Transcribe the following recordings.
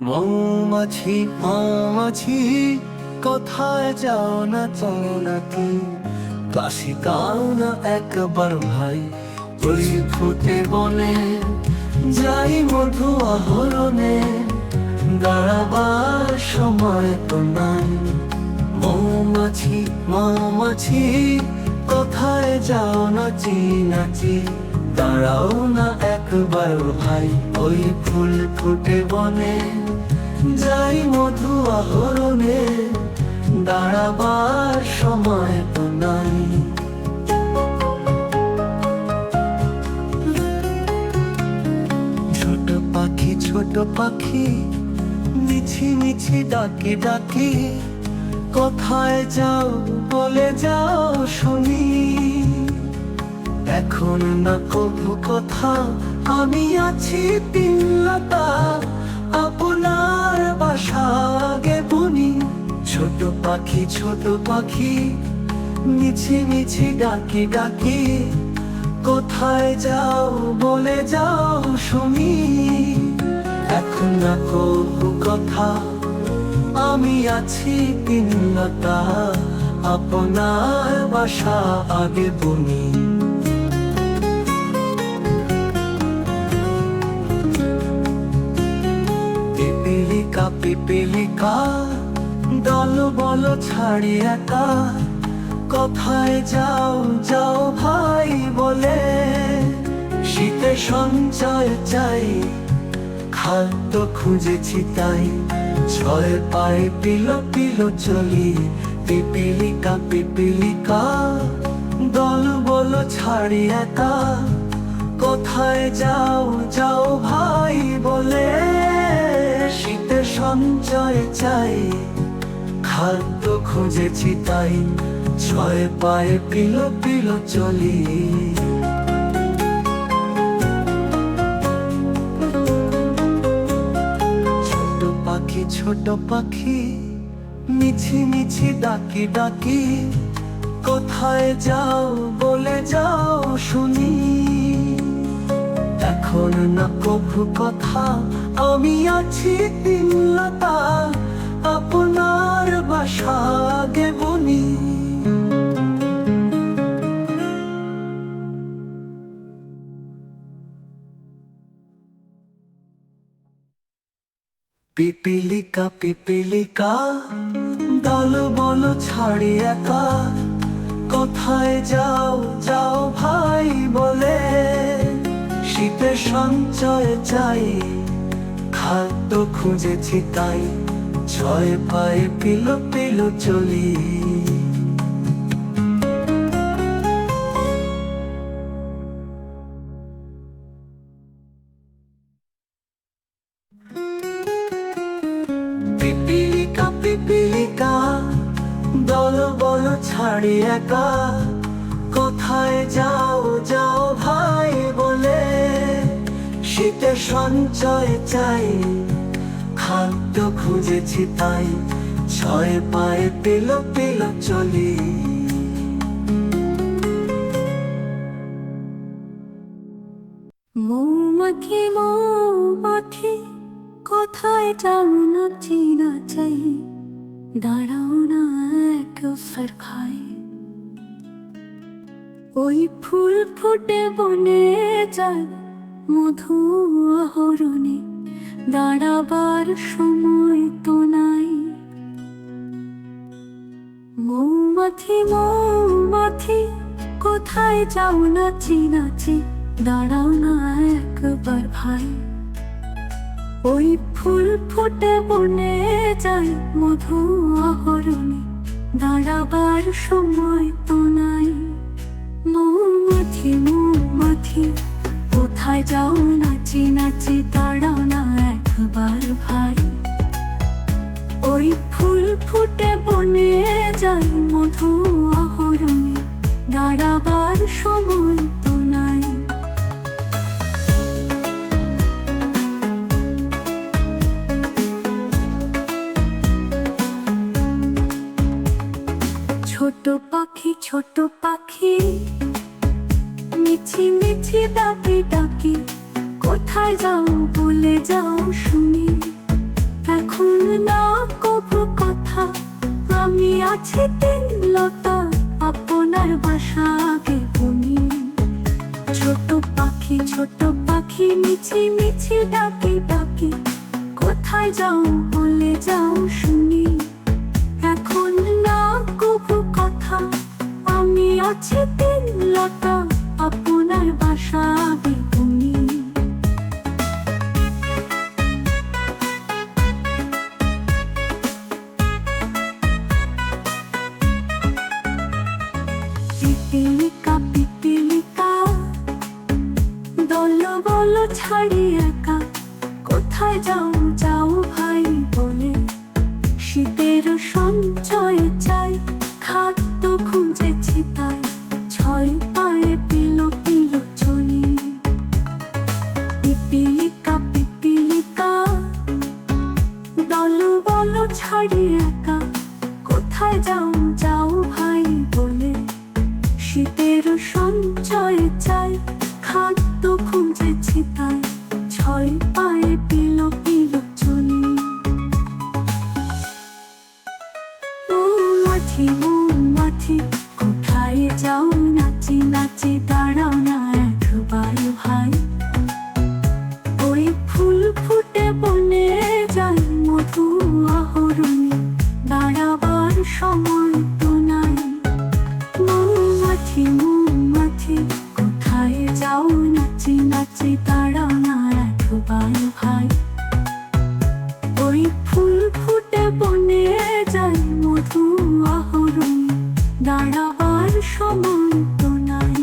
মৌমাছি মৌমাছি কোথায় যাও না চাও নাকি কাশি কাও না একবার ভাই ওই ফুটে বনে যাই মধু আহরণে দাঁড়াবার সময় তো নাই। মৌমাছি মৌমাছি কোথায় যাও নাচি নাচি দাঁড়াও না একবার ভাই ওই ফুল ফুটে বনে যাই মধু আহরণে দাঁড়াবার সময় তো নাই। ছোট পাখি মিছি মিছি ডাকি ডাকি কোথায় যাও বলে যাও শুনি। এখন না কবু কথা আমি আছি তিনলতা আপনার বাসা আগে বুনি। ছোট পাখি মিছি মিছি ডাকি ডাকি কোথায় যাও বলে যাও শুনি। এখন না কবু কথা আমি আছি তিনলতা আপনার বাসা আগে বুনি। পিপিলিকা দল বল ছাড়ি একা কোথায় যাও যাও ভাই বলে। শীতে সঞ্চয় চাই খাদ্য খুঁজেছি তাই ছয় পায়ে পিলো পিলো চলি। পিপিলিকা দল বল ছাড়ি একা কোথায় যাও যাও ভাই বলে। শীতে সঞ্চয় চাই খাদ্য খুঁজেছি তাই ছয় পায়ে পিলো পিলো চলি। ছোট পাখি মিছি মিছি ডাকি ডাকি কোথায় যাও বলে যাও শুনি। এখন না কবু কথা আমি আছি তিনলতা আপনার বাসা আগে বুনি। পিপিলিকা দল বল ছাড়ি একা কোথায় যাও যাও ভাই বলে। শীতে সঞ্চয় চাই খাদ্য খুঁজেছি তাই ছয় পায়ে পিলো পিলো চলি। পিপিলিকা দল বল ছাড়ি একা কোথায় যাও যাও ভাই বলে। শীতে সঞ্চয় চাই খাদ্য খুঁজেছি তাই ছয় পায়ে পিলো পিলো চলি। মৌমাছি মৌমাছি কোথায় যাও নাচি নাচাই দাঁড়াও না একবার ভাই ওই ফুল ফুটে বনে যায় মধু আহরণে দাঁড়াবার সময় তো নাই। মৌমাছি কোথায় যাও নাচি নাচি দাঁড়াও না একবার ভাই ওই ফুল ফুটে বনে যায় মধু আহরণে দাঁড়াবার সময় তো নাই। মৌমাছি কোথায় যাও নাচি নাচি দাঁড়াও না একবার ভাই ওই ফুল ফুটে বনে যায় মধু আহরণে দাঁড়াবার সময় তো নাই। ছোট পাখি মিছি মিছি ডাকি ডাকি কোথায় যাও বলে যাও শুনি। কোথায় যাও বলে যাও শুনি, এখন না কবু কথা, আমি আছি দিন লতা, আপনার বাসা বেগুনি। পিপিলিকা পিপিলিকা, দল বল ছাড়ি একা, কোথায় যাও যাও ভাই বলে, শীতের সঞ্চয় চাই, খাদ্য খুঁজেছি তাই, ছয় পায়ে পিলো পিলো চলি। পিপিলিকা পিপিলিকা, দল বল ছাড়ি একা, কোথায় যাও যাও ভাই বলে, শীতের সঞ্চয় চাই, খাদ্য খুঁজেছি তাই, ছয় পায়ে পিলো পিলো চলি। মৌমাছি মৌমাছি, কোথায় যাও নাচি নাচি, দাঁড়াও না একবার ভাই, ওই ফুল ফুটে বনে যায়, মধু আহরণে দাঁড়াবার সময় তো নাই। মৌমাছি মৌমাছি, কোথায় যাও নাচি নাচি, দাঁড়াও না একবার ভাই, ওই ফুল ফুটে বনে যায়, মধু আহরণে দাঁড়াবার সময় তো নাই।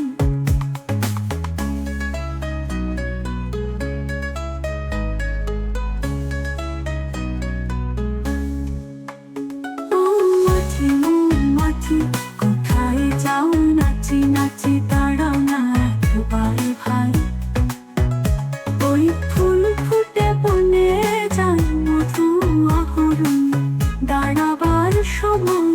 মৌমাছি মৌমাছি, কোথায় যাও নাচি নাচি, দাঁড়াও না একবার ভাই, ওই ফুল ফুটে বনে যায়, মধু আহরণে দাঁড়াবার সময়